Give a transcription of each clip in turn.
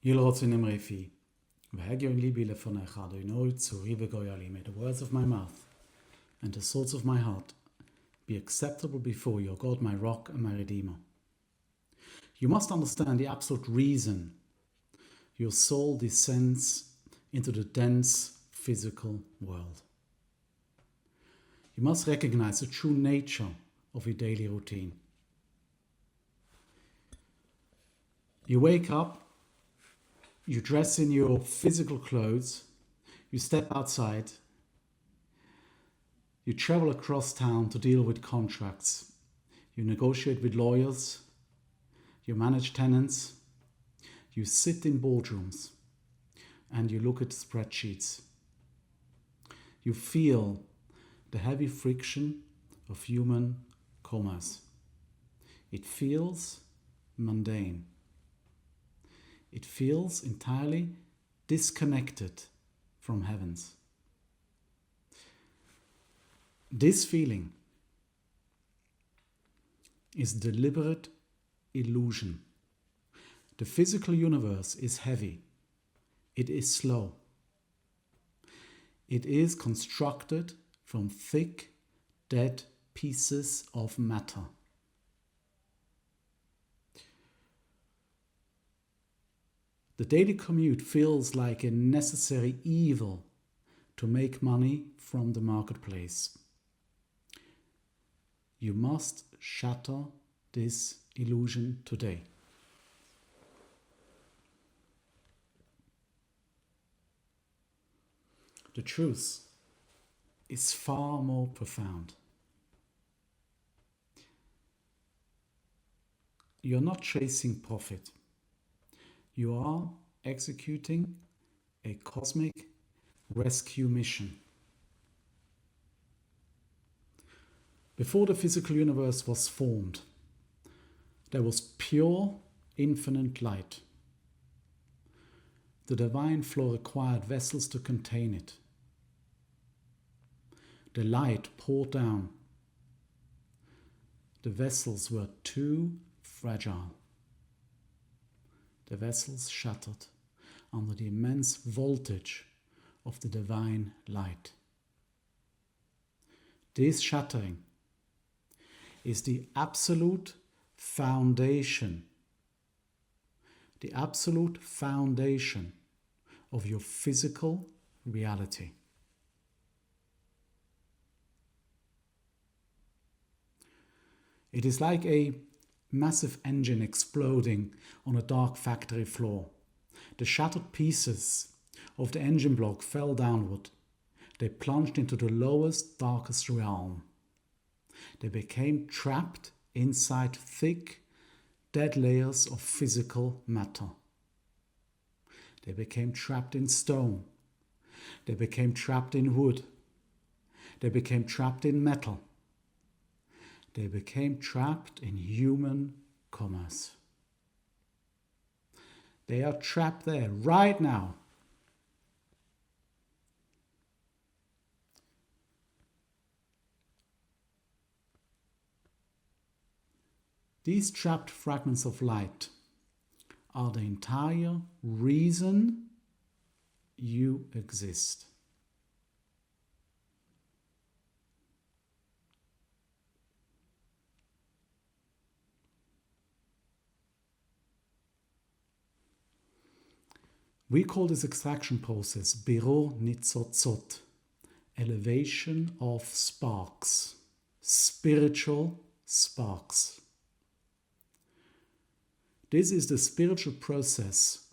Yilrotzin Refi, Vehegyon Libi Lefonecha Adonai Tzuri V'Goyali, may the words of my mouth and the thoughts of my heart be acceptable before you, God, my rock and my redeemer. You must understand the absolute reason your soul descends into the dense physical world. You must recognize the true nature of your daily routine. You wake up, you dress in your physical clothes, you step outside, you travel across town to deal with contracts, you negotiate with lawyers, you manage tenants, you sit in boardrooms, and you look at spreadsheets. You feel the heavy friction of human commerce. It feels mundane. It feels entirely disconnected from heavens. This feeling is deliberate illusion. The physical universe is heavy. It is slow. It is constructed from thick, dead pieces of matter. The daily commute feels like a necessary evil to make money from the marketplace. You must shatter this illusion today. The truth is far more profound. You're not chasing profit. You are executing a cosmic rescue mission. Before the physical universe was formed, there was pure, infinite light. The divine flow required vessels to contain it. The light poured down. The vessels were too fragile. The vessels shattered under the immense voltage of the divine light. This shattering is the absolute foundation of your physical reality. It is like a massive engine exploding on a dark factory floor. The shattered pieces of the engine block fell downward. They plunged into the lowest, darkest realm. They became trapped inside thick, dead layers of physical matter. They became trapped in stone. They became trapped in wood. They became trapped in metal. They became trapped in human commerce. They are trapped there right now. These trapped fragments of light are the entire reason you exist. We call this extraction process Biro Nitzotzot, elevation of sparks, spiritual sparks. This is the spiritual process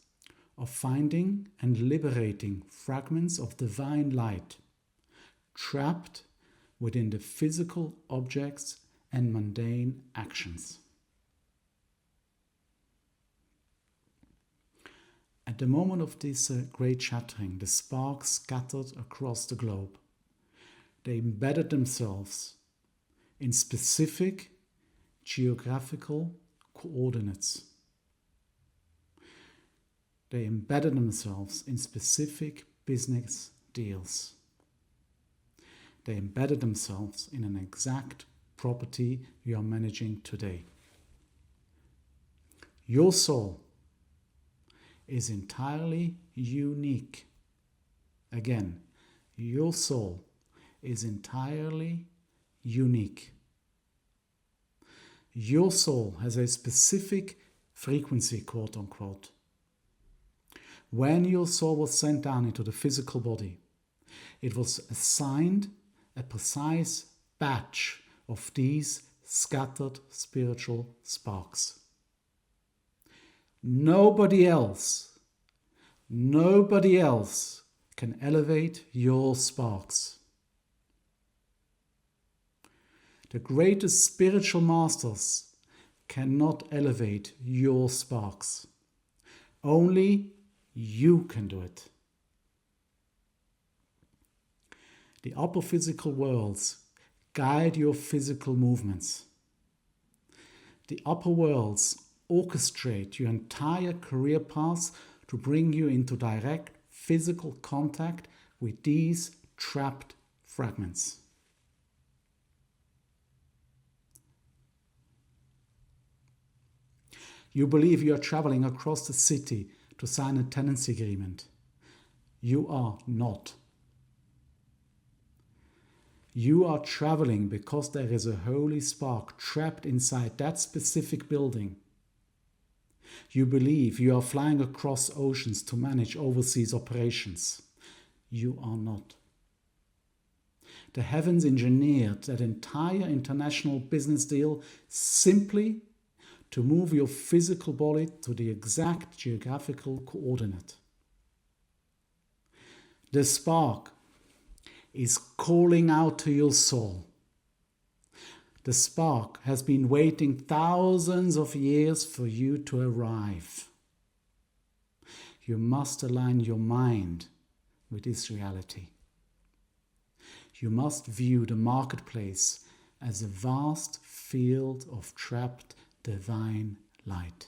of finding and liberating fragments of divine light trapped within the physical objects and mundane actions. At the moment of this great shattering, the sparks scattered across the globe. They embedded themselves in specific geographical coordinates. They embedded themselves in specific business deals. They embedded themselves in an exact property you are managing today. Your soul is entirely unique. Again, your soul is entirely unique. Your soul has a specific frequency, quote unquote. When your soul was sent down into the physical body, it was assigned a precise batch of these scattered spiritual sparks. Nobody else can elevate your sparks. The greatest spiritual masters cannot elevate your sparks. Only you can do it. The upper physical worlds guide your physical movements. The upper worlds orchestrate your entire career path to bring you into direct physical contact with these trapped fragments. You believe you are traveling across the city to sign a tenancy agreement. You are not. You are traveling because there is a holy spark trapped inside that specific building. You believe you are flying across oceans to manage overseas operations. You are not. The heavens engineered that entire international business deal simply to move your physical body to the exact geographical coordinate. The spark is calling out to your soul. The spark has been waiting thousands of years for you to arrive. You must align your mind with this reality. You must view the marketplace as a vast field of trapped divine light.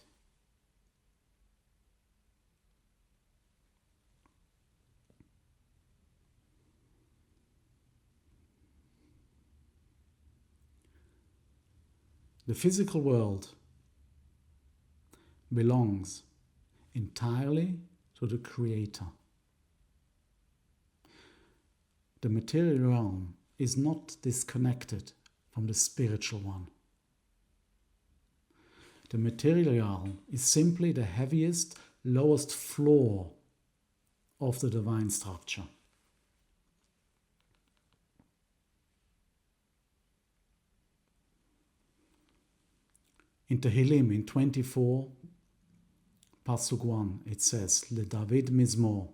The physical world belongs entirely to the Creator. The material realm is not disconnected from the spiritual one. The material realm is simply the heaviest, lowest floor of the divine structure. In Tehillim, in 24, Pasuk 1, it says, LeDavid Mizmor,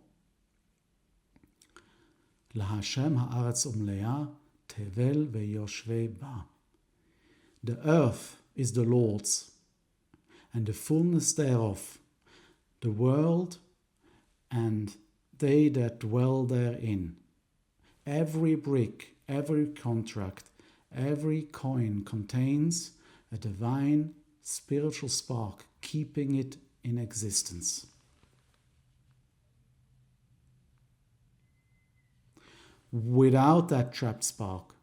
LaHashem ha'aretz umleah, tevel ve'yoshvei ba. The earth is the Lord's, and the fullness thereof, the world and they that dwell therein. Every brick, every contract, every coin contains a divine spiritual spark keeping it in existence. Without that trapped spark,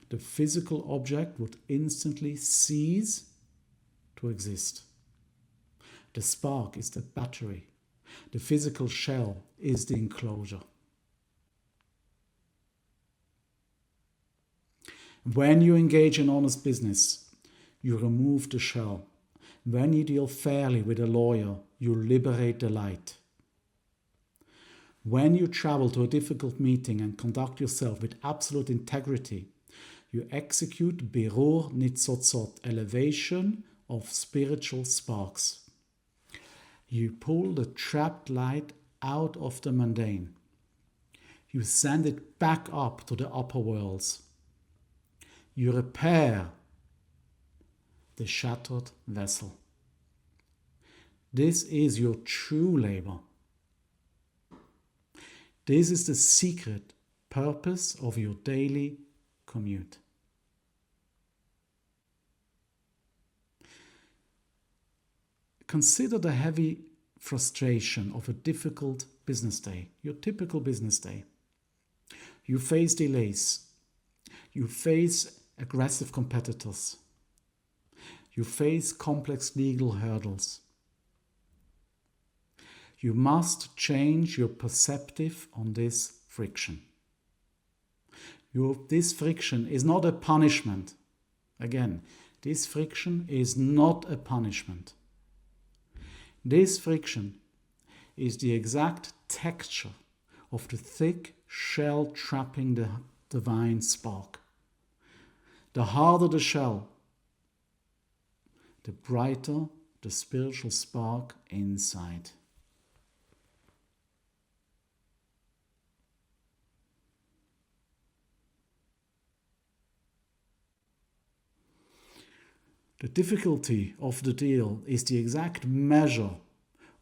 the physical object would instantly cease to exist. The spark is the battery. The physical shell is the enclosure. When you engage in honest business, you remove the shell. When you deal fairly with a lawyer, you liberate the light. When you travel to a difficult meeting and conduct yourself with absolute integrity, you execute birur nitzotzot, elevation of spiritual sparks. You pull the trapped light out of the mundane. You send it back up to the upper worlds. You repair the shattered vessel. This is your true labor. This is the secret purpose of your daily commute. Consider the heavy frustration of a difficult business day, your typical business day. You face delays. You face aggressive competitors. You face complex legal hurdles. You must change your perspective on this friction. This friction is not a punishment. Again, this friction is not a punishment. This friction is the exact texture of the thick shell trapping the divine spark. The harder the shell, the brighter the spiritual spark inside. The difficulty of the deal is the exact measure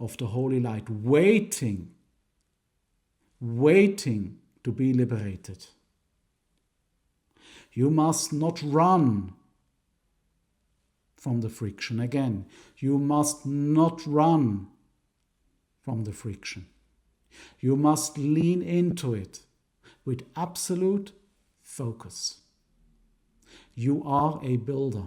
of the holy light waiting to be liberated. You must not run from the friction. Again, you must not run from the friction. You must lean into it with absolute focus. You are a builder.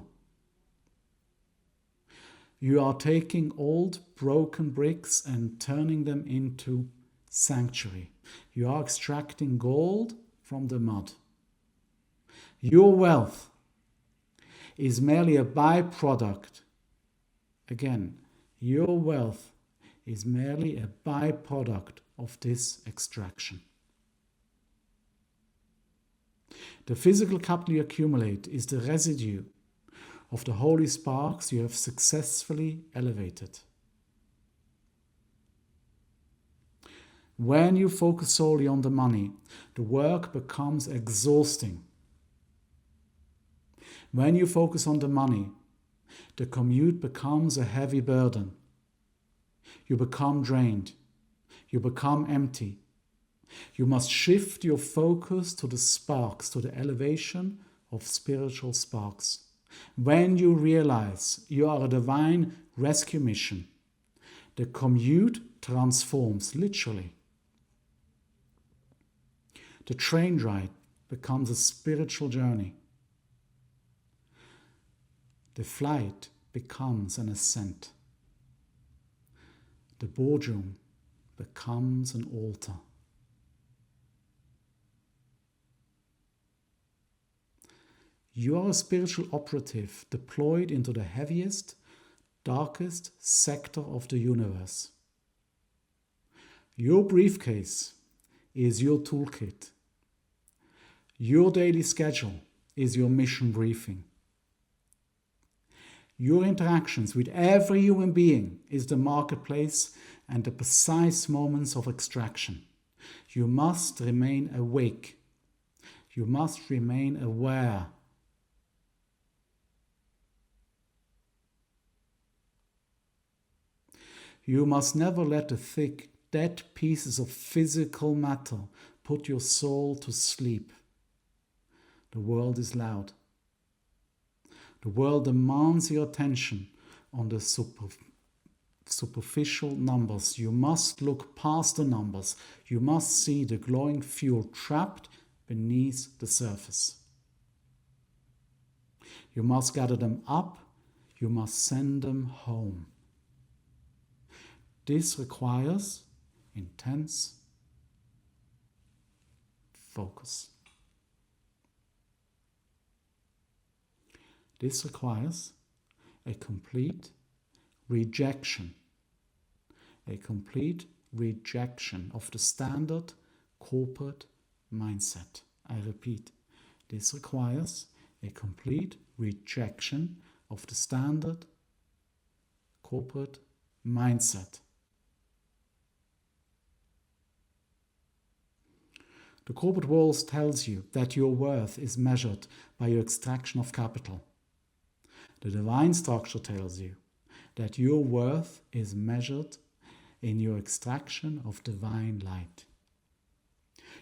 You are taking old broken bricks and turning them into sanctuary. You are extracting gold from the mud. Your wealth is merely a byproduct. Again, your wealth is merely a byproduct of this extraction. The physical capital you accumulate is the residue of the holy sparks you have successfully elevated. When you focus solely on the money, the work becomes exhausting. When you focus on the money, the commute becomes a heavy burden. You become drained. You become empty. You must shift your focus to the sparks, to the elevation of spiritual sparks. When you realize you are a divine rescue mission, the commute transforms literally. The train ride becomes a spiritual journey. The flight becomes an ascent. The boardroom becomes an altar. You are a spiritual operative deployed into the heaviest, darkest sector of the universe. Your briefcase is your toolkit. Your daily schedule is your mission briefing. Your interactions with every human being is the marketplace and the precise moments of extraction. You must remain awake. You must remain aware. You must never let the thick, dead pieces of physical matter put your soul to sleep. The world is loud. The world demands your attention on the superficial numbers. You must look past the numbers. You must see the glowing fuel trapped beneath the surface. You must gather them up. You must send them home. This requires intense focus. This requires a complete rejection of the standard corporate mindset. I repeat, this requires a complete rejection of the standard corporate mindset. The corporate world tells you that your worth is measured by your extraction of capital. The divine structure tells you that your worth is measured in your extraction of divine light.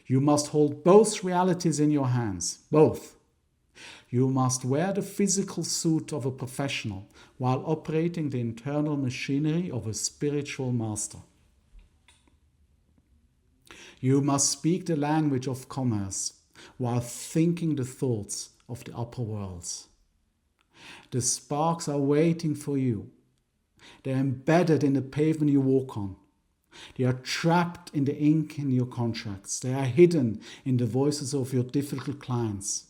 You must hold both realities in your hands, both. You must wear the physical suit of a professional while operating the internal machinery of a spiritual master. You must speak the language of commerce while thinking the thoughts of the upper worlds. The sparks are waiting for you. They're embedded in the pavement you walk on. They are trapped in the ink in your contracts. They are hidden in the voices of your difficult clients.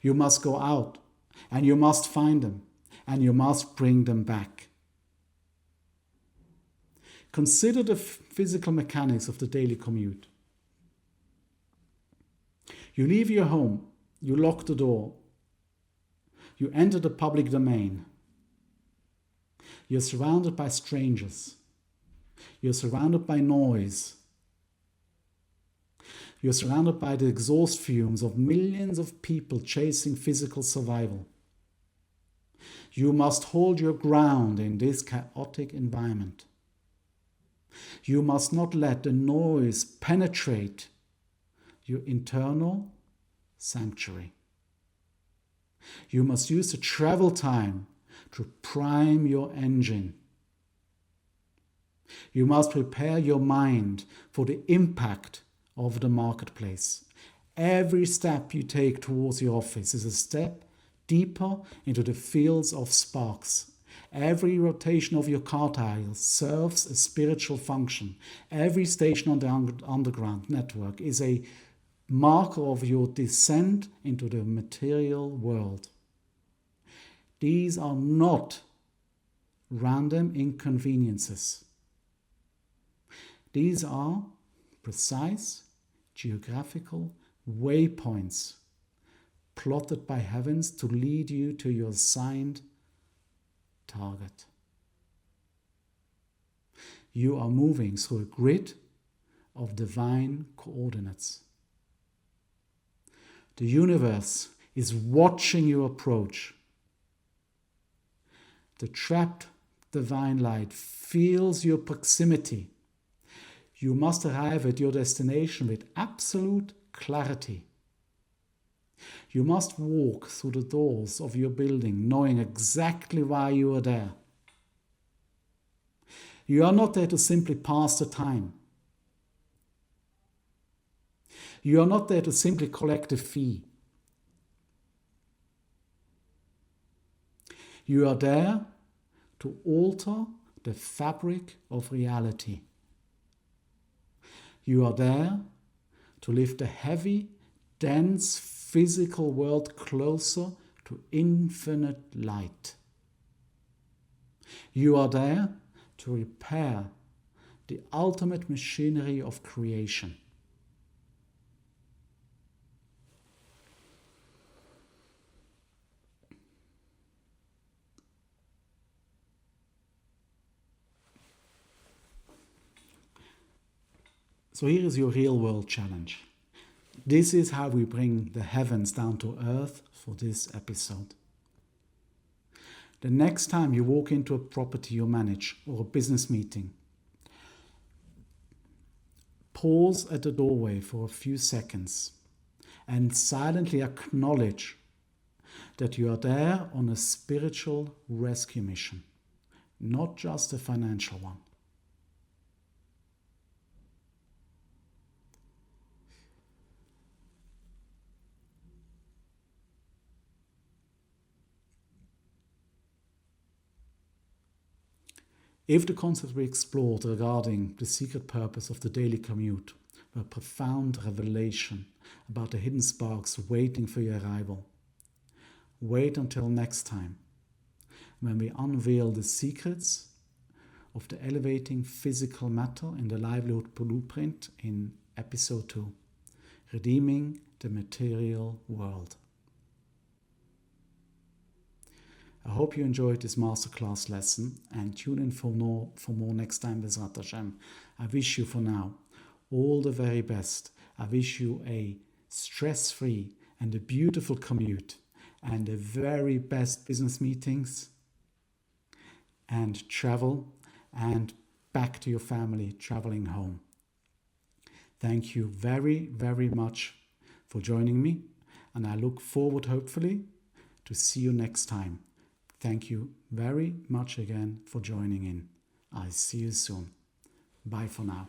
You must go out and you must find them and you must bring them back. Consider the physical mechanics of the daily commute. You leave your home, you lock the door, you enter the public domain. You're surrounded by strangers. You're surrounded by noise. You're surrounded by the exhaust fumes of millions of people chasing physical survival. You must hold your ground in this chaotic environment. You must not let the noise penetrate your internal sanctuary. You must use the travel time to prime your engine. You must prepare your mind for the impact of the marketplace. Every step you take towards your office is a step deeper into the fields of sparks. Every rotation of your car tires serves a spiritual function. Every station on the underground network is a marker of your descent into the material world. These are not random inconveniences. These are precise, geographical waypoints plotted by heavens to lead you to your assigned target. You are moving through a grid of divine coordinates. The universe is watching you approach. The trapped divine light feels your proximity. You must arrive at your destination with absolute clarity. You must walk through the doors of your building knowing exactly why you are there. You are not there to simply pass the time. You are not there to simply collect a fee. You are there to alter the fabric of reality. You are there to lift the heavy, dense, physical world closer to infinite light. You are there to repair the ultimate machinery of creation. So here is your real world challenge. This is how we bring the heavens down to earth for this episode. The next time you walk into a property you manage or a business meeting, pause at the doorway for a few seconds and silently acknowledge that you are there on a spiritual rescue mission, not just a financial one. If the concepts we explored regarding the secret purpose of the daily commute were a profound revelation about the hidden sparks waiting for your arrival, wait until next time when we unveil the secrets of the elevating physical matter in the Livelihood blueprint in episode 2, Redeeming the Material World. I hope you enjoyed this masterclass lesson and tune in for more next time with Rat Hashem. I wish you for now all the very best. I wish you a stress-free and a beautiful commute and the very best business meetings and travel and back to your family traveling home. Thank you very, very much for joining me, and I look forward hopefully to see you next time. Thank you very much again for joining in. I'll see you soon. Bye for now.